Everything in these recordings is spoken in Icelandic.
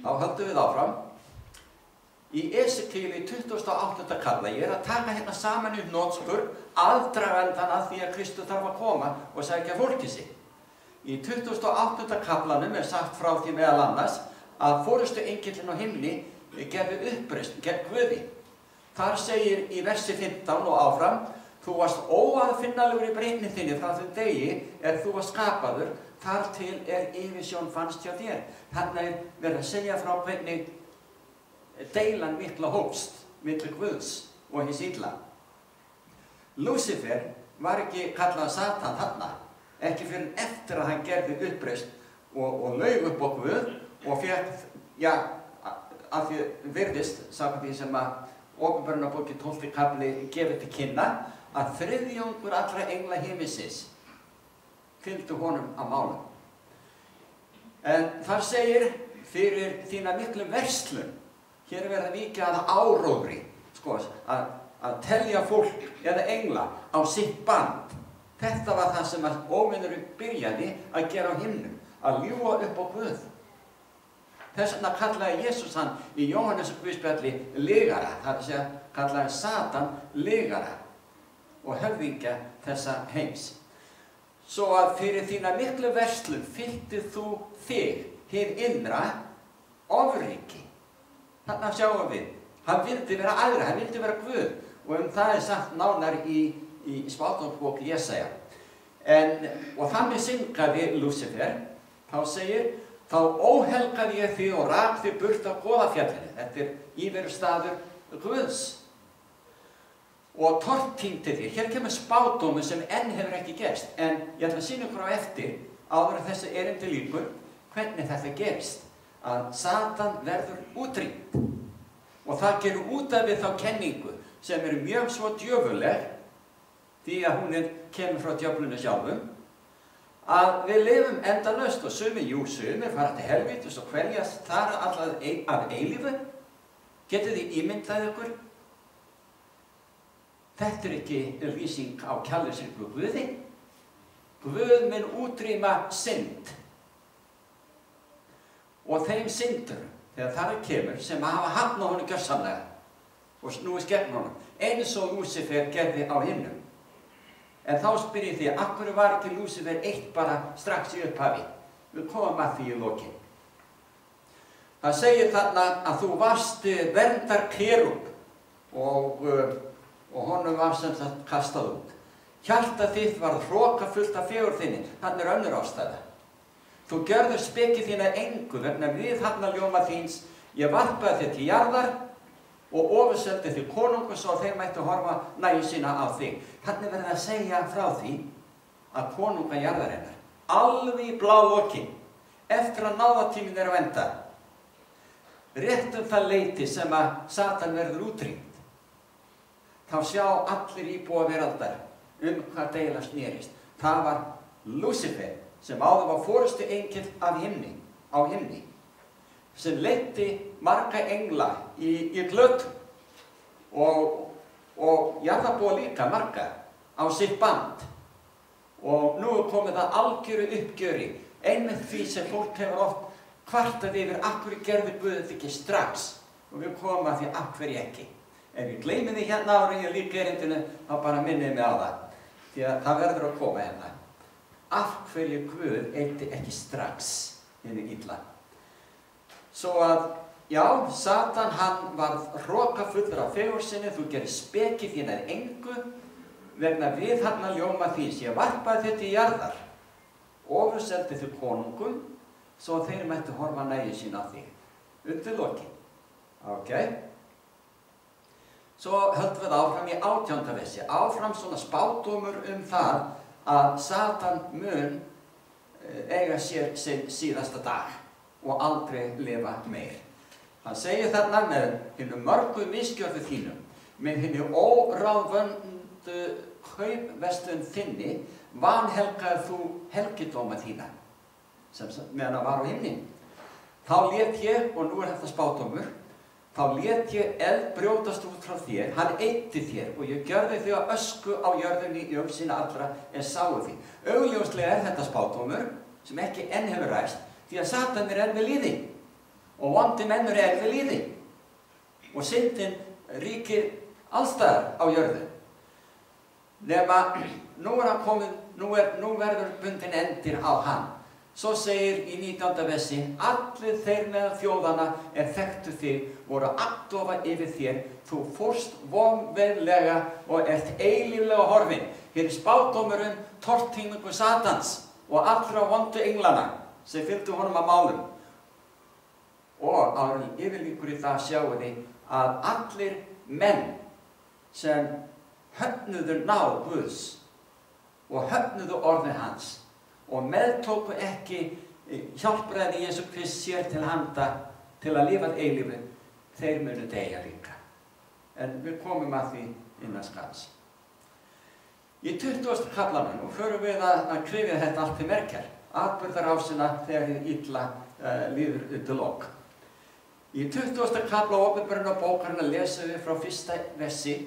Þá höldum við áfram. Í Esekíeli 28. kafla, ég að taka hérna saman upp hnotskur aðdragandann að því að Kristur þarf að koma og sækja fólkið sitt. Í 28. kaflanum sagt frá því meðal annars að forystu engillinn á himni gerði uppreisn gegn Guði. Þar segir í versi 15 og áfram: þú varst óaðfinnanlegur í breytni þinni frá þeim degi þú var skapaður, þar til yfirsjón fannst hjá þér. Þarna verið að segja frá hvernig deilan mikla hófst milli Guðs og hins illa. Lúsifer var ekki kallað Satan þarna, ekki fyrir eftir að hann gerði uppreisn og laug upp á Guð og fékk, að því virðist, samkvæmt því sem að Opinberunarbókin 12. kafli gefur til kynna, að þriðjungur allra engla himinsins fylgdu honum að málum. En þar segir: fyrir þína miklu verslun. Hér verða mikið að áróðri, að telja fólk eða engla á sitt band. Þetta var það sem að óvinnurinn byrjaði að gera á himnum, að ljúga upp á Guð. Þess vegna kallaði Jesús hann í Jóhannes guðspjalli lygara, það að segja kallaði Satan lygara og höfðingja þessa heims. Svo að fyrir þína miklu verslun fylltir þú þig, hið innra ofríki. Þarna sjáum við, hann vildi vera aðra, hann vildi vera Guð, og það sagt nánar í spádómsbók Jesaja. Og þannig syngaði Lúsifer, þá segir: þá óhelgaði ég þig og rak þig burt af goðafjallinu. Þetta íverustaður Guðs. Og tortímdi þig. Hér kemur spádómur sem enn hefur ekki gerst, en ég ætla að sýna ykkur á eftir, áður en þessi erindi lýkur, hvernig þetta gerst. Að Satan verður útrýmt. Og það gerur út af við þá kenningu sem mjög svo djöfuleg, því að hún kemur frá djöflunni sjálfum, að við lifum endalaust og sumir fara til helvítis og kveljast þar alltaf af eilífu. Getið þið ímyndað ykkur? Þetta ekki lýsing á kærleiksríku Guði. Guð mun útrýma synd. Og þeim syndur, þegar það kemur, sem hafa hafnað honum gjörsamlega og snúist gegn honum, eins og Lúsifer gerði á himnum. En þá spyr ég því, af hverju var ekki Lúsifer eitt bara strax í upphafi? Við komum að því í lokin. Það segir þarna að þú varst verndarkerúb og honum var sem sagt kastað út. Hjarta þitt var hrokafullt af fegurð þinni, þarna önnur ástæða. Þú gjörður speki þína engu vegna viðhafnarljóma þíns. Ég varpaði þig til jarðar og ofurseldi þig konungur svo þeir mættu horfa nægju sína á þig. Þannig verður að segja frá því að konunga jarðarinnar, alveg í blálokin, eftir að náðatíminn á enda, rétt það leyti sem að Satan verður útrýmt, þá sjá allir íbúa veraldar hvað deila snerist. Það var Lúsifer, sem áður var forystu engill á himni, sem leiddi marga engla í glötu og jarðarbúa líka marga á sitt band. Og nú komið að algjöru uppgjöri, einmitt því sem fólk hefur oft kvartað yfir, af hverju gerði Guð þetta ekki strax? Og við komum að því, af hverju ekki? Ef ég gleymi því hérna ára í líka erindinu, þá bara minnið mig á það, því að það verður að koma hérna. Af hverju Guð eyddi ekki strax hinu illa? Svo að, já, Satan hann var hrokafullur af fegurð sinni, þú gerir speki þína engu, vegna viðhafnarljóma þíns. Ég varpaði þig til jarðar, ofurseldi þig konungum, svo þeir mættu horfa nægju sína á þig. Undir lokin. Ok? Svo höldum við áfram í 18. versi. Áfram svona spádómur það að Satan mun eiga sér sinn síðasta dag og aldrei lifa meir. Hann segir þarna með hinum mörgu misgjörðu þínum, með hinni óráðvöndu kaupverslun þinni, vanhelgaði þú helgidóma þína, sem meðan það var á himni. Þá lét ég, og nú þetta spádómur, þá lét ég eld brjótast út frá þér, hann eyddi þér og ég gjörði þig að ösku á jörðinni í sína allra en sáu því. Augljóslega þetta spádómur sem ekki enn hefur ræst, því að Satan enn við líði. og vondir menn eru erfið líði og syndin ríkir allstaðar á jörðu. Nema nú er hann kominn, nú verður bundinn endir á hann. Svo segir í 19. versi: allir þeir meðal þjóðanna þekktu þig voru agndofa yfir þér, þú fórst vonverulega og ert eilíflega horfinn. Hér spádómurinn, tortímingu Satans og allra vondu englana sem fylgdu honum að málum. Og áður en yfirlíkur í það sjáum við að allir menn sem höfnuðu náð Guðs og höfnuðu orðið hans og meðtóku ekki hjálpræði Jesú Krist sér til handa til að lifa eilífu, þeir munu deyja líka. En við komum að því innan skamms. Í 20. kaflanum og förum við að kryfja þetta allt til merkjar, atburðarásina þegar hið illa líður undir lok. Í 20. kafla Åpenbarunarbókarinnar lesum við frá 1. versi: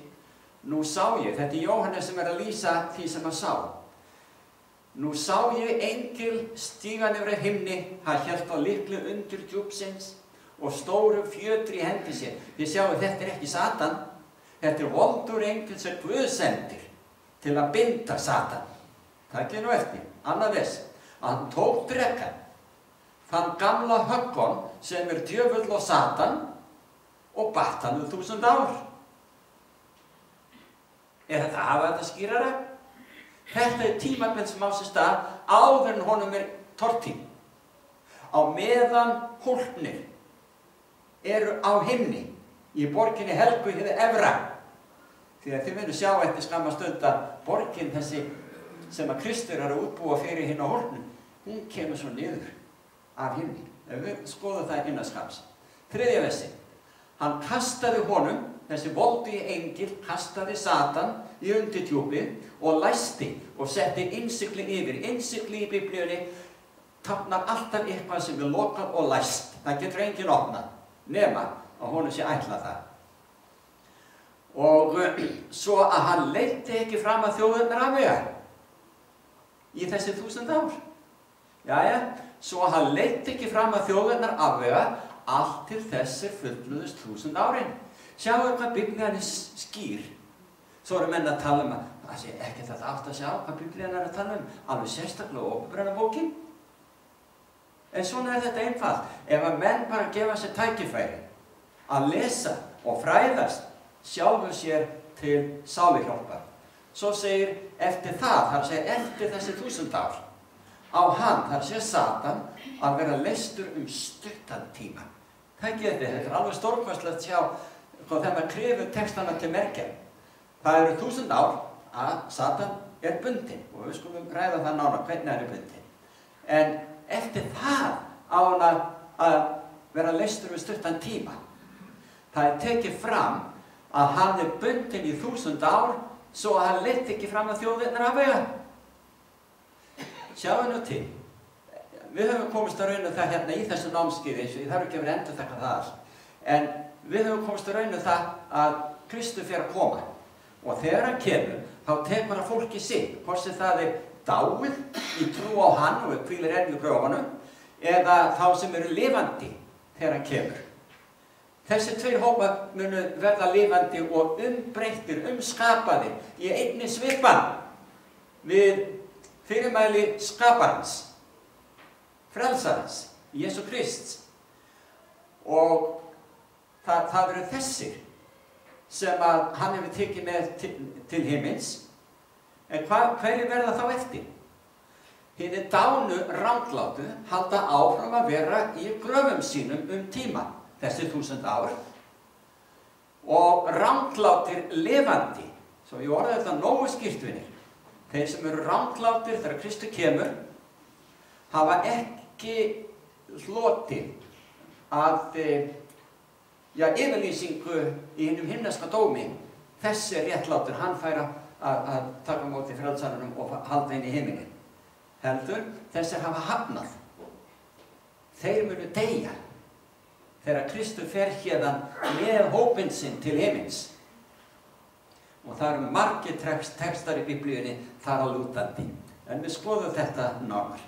nú sá ég, þetta er Jóhannes sem að lýsa því sem hann sá. Nú sá ég engil stíga niður af himni, hann hélt á lykli undir djúpsins og stóru fjötri í hendi sér. Þið sjáu, þetta er ekki Satan, þetta er voldur engil sem Guð sendir til að binda Satan. Takið nú eftir, annað vers, að hann tók drekann, þann gamla höggorm sem er djöfull og Satan, og batt hann 1000 ár. Er þetta að hafa þetta skýrara? Þetta er tímabil sem á sér stað áður en honum er tortíð. Á meðan hólpnir eru á himni í borginni helgu hið efra. Því að þið munu sjá eftir skamma stund að borgin þessi sem að Kristur er að útbúa fyrir hinn á hólpnum, hún kemur svo niður af himni. Ef við skoðum það innan skams. 3. versi. Hann kastaði honum, þessi voldugi engil, kastaði Satan í undirdjúpið og læsti og setti innsigli yfir. Innsigli í Biblíunni táknar alltaf eitthvað sem er lokað og læst. Það getur enginn opnað, nema að honum sé ætlað það. Og svo að hann leiddi ekki fram að þjóðirnar afvega í þessi 1000 ár. Jæja, svo að hann leiddi ekki fram að þjóðirnar afvega allt til þessir fullnuðust 1000 árin. Sjáu hvað Biblían er skýr. Svo eru menn að tala að það sé ekki þetta átt að sjá hvað Biblían er að tala alveg sérstaklega Åpenbarunarbókin. En svona er þetta einfalt. Ef að menn bara gefa sér tækifæri að lesa og fræðast, sjálfu sér til sáluhjálpar. Svo segir eftir það, þar segir eftir þessi 1000 ár, á hann, þar segir Satan, að vera leystur stuttan tíma. Þetta er alveg stórkostlegt sjá þegar maður krefur textana til merkja. Það eru 1000 ár að Satan er bundinn og við skulum ræða það nánar hvernig hann er bundinn. En eftir það á hann að vera leystur stuttan tíma. Það er tekið fram að hann er bundinn í 1000 ár svo að hann leiddi ekki fram að þjóðirnar afvega. Sjáu nú til. Við höfum komist að rauna það hérna í þessu námskeiði, eins og ég þarf ekki að vera endurtaka það allt. En við höfum komist að rauna það að Kristur fer að koma. Og þegar hann kemur, þá tekur hann fólki sitt, hvort sem það er dáið í trú á hann og hvílir enn í gröfunum, eða þá sem eru lifandi þegar hann kemur. Þessi tveir hópar munu verða lifandi og umbreyttir, umskapaðir í einni svipan við fyrirmæli skaparans, frelsarans, Jesú Krist. Og það eru þessir sem að hann hefur tekið með til himins. En hverju verða þá eftir? Hinir dánu ranglátu halda áfram að vera í gröfum sínum tíma, þessi 1000 ár. Og ranglátir lifandi, svo ég orða þetta nógu skýrtvinir, þeir sem eru ranglátir þegar Kristur kemur, hafa ekki hlotið að yfirlýsingu í hinum himneska dómi. Þessi er réttlátur, hann fær að taka á móti frelsarunum og halda inn í himinin. Heldur, þessir hafa hafnað. Þeir munu deyja þegar Kristur fer hérðan með hópinn sinn til himins. Og það eru margir textar í Biblíunni þar að lútandi. En við skoðum þetta nánar.